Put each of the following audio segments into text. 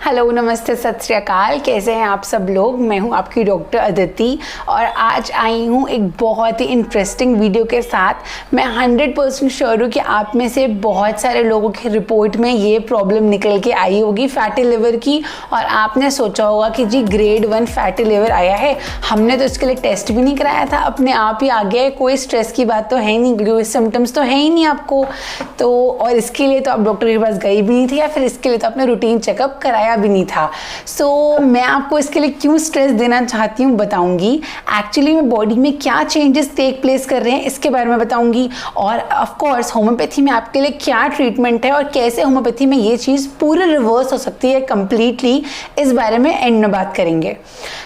Hello, नमस्ते, सत श्री अकाल। कैसे हैं आप सब लोग? मैं हूं आपकी डॉक्टर अदिति और आज आई हूं एक बहुत ही इंटरेस्टिंग वीडियो के साथ। मैं 100% श्योर हूं कि आप में से बहुत सारे लोगों की रिपोर्ट में ये प्रॉब्लम निकल के आई होगी फैटी लिवर की, और आपने सोचा होगा कि जी ग्रेड 1 फैटी लिवर आया है, हमने तो इसके लिए टेस्ट भी नहीं कराया था, अपने आप ही आ गया है, कोई स्ट्रेस की बात तो है नहीं, कोई सिम्टम्स तो है ही नहीं आपको, तो और इसके लिए तो आप डॉक्टर के पास गई भी नहीं थी, या फिर इसके लिए तो आपने रूटीन चेकअप कराया भी नहीं था। सो मैं आपको इसके लिए क्यों स्ट्रेस देना चाहती हूँ बताऊंगी। एक्चुअली में बॉडी में क्या चेंजेस टेक प्लेस कर रहे हैं इसके बारे में बताऊंगी, और ऑफ कोर्स होम्योपैथी में आपके लिए क्या ट्रीटमेंट है और कैसे होम्योपैथी में ये चीज़ पूरी रिवर्स हो सकती है कंप्लीटली, इस बारे में एंड में बात करेंगे।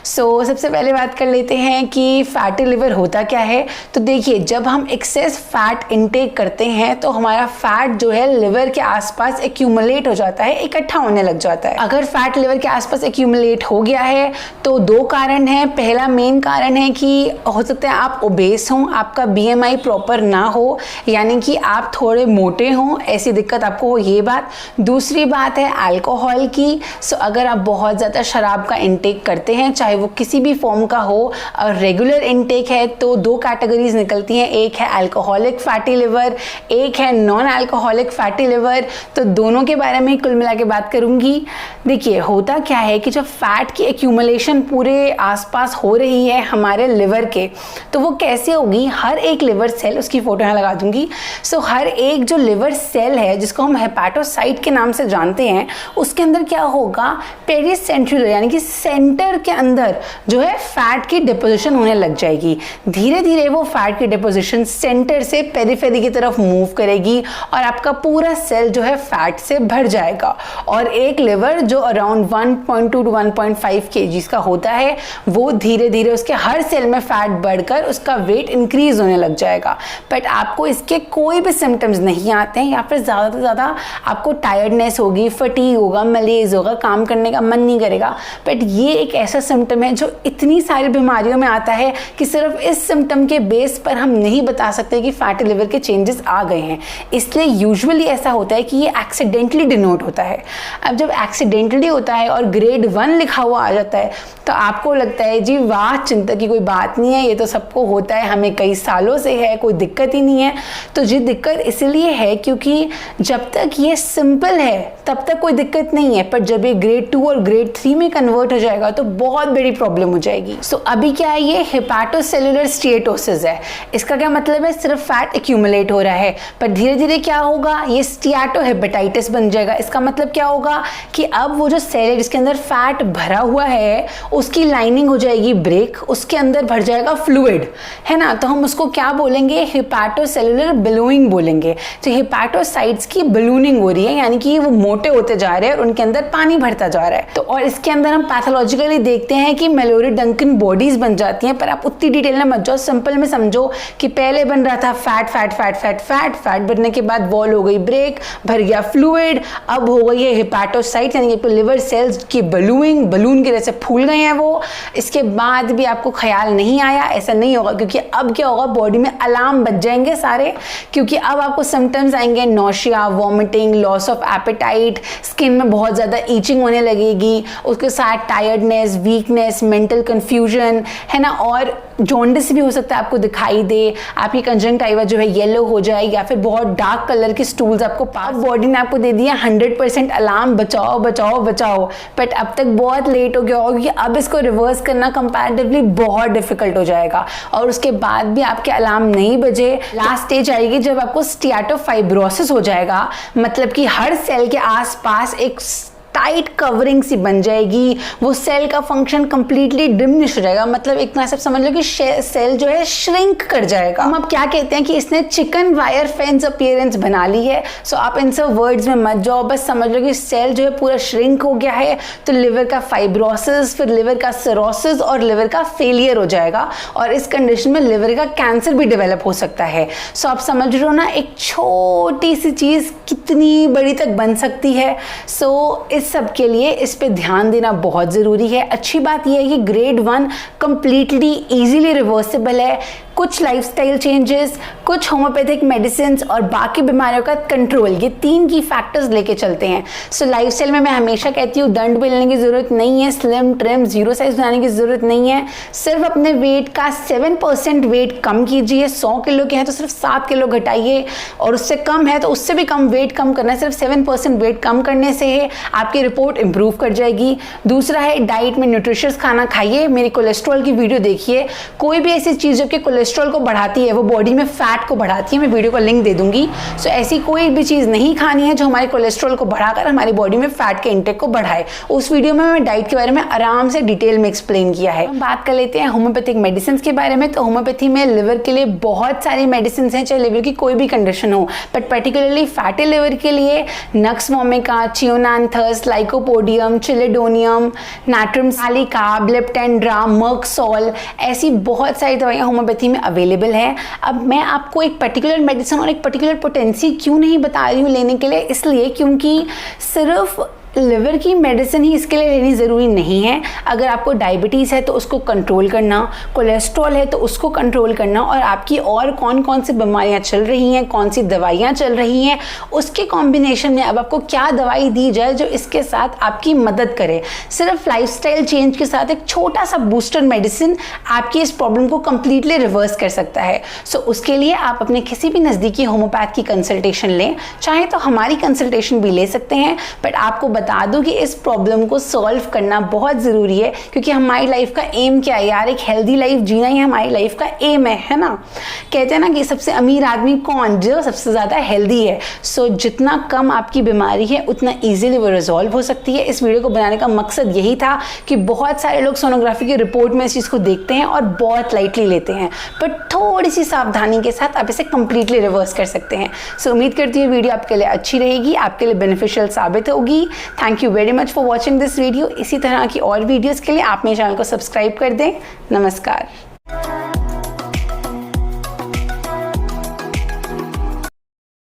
सो सबसे पहले बात कर लेते हैं कि फैटी लिवर होता क्या है। तो देखिए, जब हम एक्सेस फैट इनटेक करते हैं तो हमारा फैट जो है लिवर के आसपास एक्यूमुलेट हो जाता है, इकट्ठा होने लग जाता है। अगर फैट लिवर के आसपास एक्यूमुलेट हो गया है तो दो कारण हैं। पहला मेन कारण है कि हो सकता है आप ओबेस हों, आपका बीएमआई प्रॉपर ना हो, यानी कि आप थोड़े मोटे हों, ऐसी दिक्कत आपको हो, ये बात। दूसरी बात है अल्कोहल की। सो अगर आप बहुत ज़्यादा शराब का इंटेक करते हैं, चाहे वो किसी भी फॉर्म का हो, और रेगुलर इंटेक है, तो दो कैटेगरीज निकलती हैं, एक है अल्कोहलिक फैटी लिवर, एक है नॉन अल्कोहलिक फैटी लिवर। तो दोनों के बारे में कुल मिला के बात करूंगी। देखिए, होता क्या है कि जब फैट की एक्यूमुलेशन पूरे आसपास हो रही है हमारे लिवर के, तो वो कैसे होगी, हर एक लिवर सेल, उसकी फोटो यहाँ लगा दूंगी। सो हर एक जो लिवर सेल है जिसको हम हेपाटोसाइट के नाम से जानते हैं, उसके अंदर क्या होगा, पेरीसेंट्रियल यानी कि सेंटर के अंदर जो है फैट की डिपोजिशन होने लग जाएगी। धीरे धीरे वो फैट की डिपोजिशन सेंटर से पेरिफेरी की तरफ मूव करेगी और आपका पूरा सेल जो है फैट से भर जाएगा। और एक लिवर जो अराउंड 1.2 टू 1.5 kg का होता है, वो धीरे धीरे उसके हर सेल में फैट बढ़कर उसका वेट इंक्रीज होने लग जाएगा। बट आपको इसके कोई भी सिम्टम्स नहीं आते हैं, या फिर ज़्यादा से ज़्यादा आपको टायर्डनेस होगी, फटीग होगा, मलेज होगा, काम करने का मन नहीं करेगा। बट ये एक ऐसा सिम्टम है जो इतनी सारी बीमारियों में आता है कि सिर्फ इस सिम्टम के बेस पर हम नहीं बता सकते कि फैटी लिवर के चेंजेस आ गए हैं। इसलिए यूजुअली ऐसा होता है कि ये एक्सीडेंटली डिनोट होता है। अब जब एक्सीडेंटली होता है और ग्रेड 1 लिखा हुआ आ जाता है, तो आपको लगता है जी वाह, चिंता की कोई बात नहीं है, ये तो सबको होता है, हमें कई सालों से है, कोई दिक्कत ही नहीं है। तो जी दिक्कत इसलिए है क्योंकि जब तक ये सिंपल है तब तक कोई दिक्कत नहीं है, पर जब ये ग्रेड 2 और ग्रेड 3 में कन्वर्ट हो जाएगा तो बहुत बड़ी प्रॉब्लम हो जाएगी। सो अभी क्या है, ये हेपाटोसेलुलर स्टीएटोसिस है। इसका क्या मतलब है, सिर्फ फैट एक्यूमुलेट हो रहा है, पर धीरे धीरे क्या होगा, ये स्टीएटोहेपेटाइटिस बन जाएगा। इसका मतलब क्या होगा कि अब वो जो सेल है जिसके अंदर फैट भरा हुआ है, उसकी लाइनिंग हो जाएगी ब्रेक, उसके अंदर भर जाएगा फ्लूइड, है ना। तो हम उसको क्या बोलेंगे, हेपाटोसेलुलर बलूइंग बोलेंगे। तो हेपाटोसाइट्स की बलूनिंग हो रही है, यानी कि वो मोटे होते जा रहे हैं और उनके अंदर पानी भरता जा रहा है। तो और इसके अंदर हम पैथोलॉजिकली देखते हैं कि मेलोरी डंकन बॉडीज बन जाती हैं। पर आप उतनी डिटेल में मत जाओ, सिंपल में समझो कि पहले बन रहा था fat fat fat fat fat fat बनने के बाद वॉल हो गई ब्रेक, भर गया फ्लूइड, अब हो गई है हेपाटोसाइट यानी कि लिवर सेल्स की बलूइंग, बलून की जैसे फूल गए हैं वो। इसके बाद भी आपको ख्याल नहीं आया, ऐसा नहीं होगा, क्योंकि अब क्या होगा, बॉडी में अलार्म बज जाएंगे सारे, क्योंकि अब आपको सिम्टम्स आएंगे nausea, vomiting, loss of appetite, skin में बहुत ज़्यादा ईचिंग होने लगेगी, उसके साथ टायर्डनेस, वीकनेस, मेंटल कंफ्यूजन, है ना, और जॉन्डिस भी हो सकता है आपको दिखाई दे, आपकी कंजंक्टिवा जो है येलो हो जाए, या फिर बहुत डार्क कलर की स्टूल्स आपको पास। बॉडी ने आपको दे दिया 100% अलार्म, बचाओ बचाओ बचाओ, बट अब तक बहुत लेट हो गया होगा, क्योंकि अब इसको रिवर्स करना कंपैरेटिवली बहुत डिफिकल्ट हो जाएगा। और उसके बाद भी आपके अलार्म नहीं बजे, लास्ट स्टेज आएगी जब आपको स्टीएटोफाइब्रोसिस हो जाएगा, मतलब कि हर सेल के आसपास एक टाइट कवरिंग सी बन जाएगी, वो सेल का फंक्शन कंप्लीटली डिमिनिश हो जाएगा, मतलब एक तरह से समझ लो कि सेल जो है श्रिंक कर जाएगा। हम अब क्या कहते हैं कि इसने चिकन वायर फेंस अपीयरेंस बना ली है। सो आप इन सब वर्ड्स में मत जाओ, बस समझ लो कि सेल जो है पूरा श्रिंक हो गया है, तो लिवर का फाइब्रोसिस, फिर लिवर का सिरोसिस और लिवर का फेलियर हो जाएगा, और इस कंडीशन में लिवर का कैंसर भी डेवलप हो सकता है। सो आप समझ रहे हो ना, एक छोटी सी चीज कितनी बड़ी तक बन सकती है। सो इस सब के लिए इस पे ध्यान देना बहुत ज़रूरी है। अच्छी बात यह है कि ग्रेड 1 कंप्लीटली इजीली रिवर्सिबल है, कुछ लाइफस्टाइल चेंजेस, कुछ होम्योपैथिक मेडिसिन और बाकी बीमारियों का कंट्रोल, ये 3 की फैक्टर्स लेके चलते हैं। सो लाइफस्टाइल में मैं हमेशा कहती हूँ दंड बेलने की ज़रूरत नहीं है, स्लिम ट्रिम जीरो साइज बनाने की ज़रूरत नहीं है। सिर्फ अपने वेट का 7% वेट कम कीजिए। 100 किलो के हैं तो सिर्फ 7 किलो घटाइए, और उससे कम है तो उससे भी कम वेट कम करना है। सिर्फ 7% वेट कम करने से आपकी रिपोर्ट इंप्रूव कर जाएगी। दूसरा है डाइट में न्यूट्रिशियस खाना खाइए। मेरी कोलेस्ट्रॉल की वीडियो देखिए। कोई भी ऐसी चीज़ जो कि कोलेस्ट्रॉल को बढ़ाती है वो बॉडी में फैट को बढ़ाती है, मैं वीडियो को लिंक दे दूंगी। सो ऐसी कोई भी चीज़ नहीं खानी है जो हमारे कोलेस्ट्रॉल को बढ़ाकर हमारी बॉडी में फैट के इंटेक को बढ़ाए। उस वीडियो में मैं डाइट के बारे में आराम से डिटेल में एक्सप्लेन किया है। हम बात कर लेते हैं होम्योपैथिक मेडिसिन के बारे में। तो होम्योपैथी में लिवर के लिए बहुत सारी मेडिसिन हैं, चाहे लिवर की कोई भी कंडीशन हो, बट पर्टिकुलरली फैटी लिवर के लिए नक्स वोमिका, चियोनांथस, लाइकोपोडियम, चिलेडोनियम, नाट्रियम सालिकाब, लेप्टेंड्रा, मर्कसोल, ऐसी बहुत सारी दवाइयाँ होम्योपैथी में अवेलेबल है। अब मैं आपको एक पर्टिकुलर मेडिसिन और एक पर्टिकुलर पोटेंसी क्यों नहीं बता रही हूँ लेने के लिए, इसलिए क्योंकि सिर्फ लिवर की मेडिसिन ही इसके लिए लेनी ज़रूरी नहीं है। अगर आपको डायबिटीज़ है तो उसको कंट्रोल करना, कोलेस्ट्रॉल है तो उसको कंट्रोल करना, और आपकी और कौन कौन सी बीमारियां चल रही हैं, कौन सी दवाइयां चल रही हैं, उसके कॉम्बिनेशन में अब आपको क्या दवाई दी जाए जो इसके साथ आपकी मदद करे। सिर्फ लाइफस्टाइल चेंज के साथ एक छोटा सा बूस्टर मेडिसिन आपकी इस प्रॉब्लम को कंप्लीटली रिवर्स कर सकता है। सो उसके लिए आप अपने किसी भी नज़दीकी होम्योपैथ की कंसल्टेशन लें, चाहे तो हमारी कंसल्टेशन भी ले सकते हैं। बट आपको बता दूं कि इस प्रॉब्लम को सॉल्व करना बहुत ज़रूरी है, क्योंकि हमारी लाइफ का एम क्या है यार, एक हेल्दी लाइफ जीना ही हमारी लाइफ का एम है ना। कहते हैं ना कि सबसे अमीर आदमी कौन, जो सबसे ज़्यादा हेल्दी है। सो जितना कम आपकी बीमारी है उतना ईजिली वो रिजॉल्व हो सकती है। इस वीडियो को बनाने का मकसद यही था कि बहुत सारे लोग सोनोग्राफी की रिपोर्ट में इस चीज़ को देखते हैं और बहुत लाइटली लेते हैं, बट थोड़ी सी सावधानी के साथ आप इसे कंप्लीटली रिवर्स कर सकते हैं। सो उम्मीद करती हूँ वीडियो आपके लिए अच्छी रहेगी, आपके लिए बेनिफिशियल साबित होगी। Thank you very much for watching this video. इसी तरह की और वीडियोस के लिए आप मेरे चैनल को सब्सक्राइब कर दें। नमस्कार।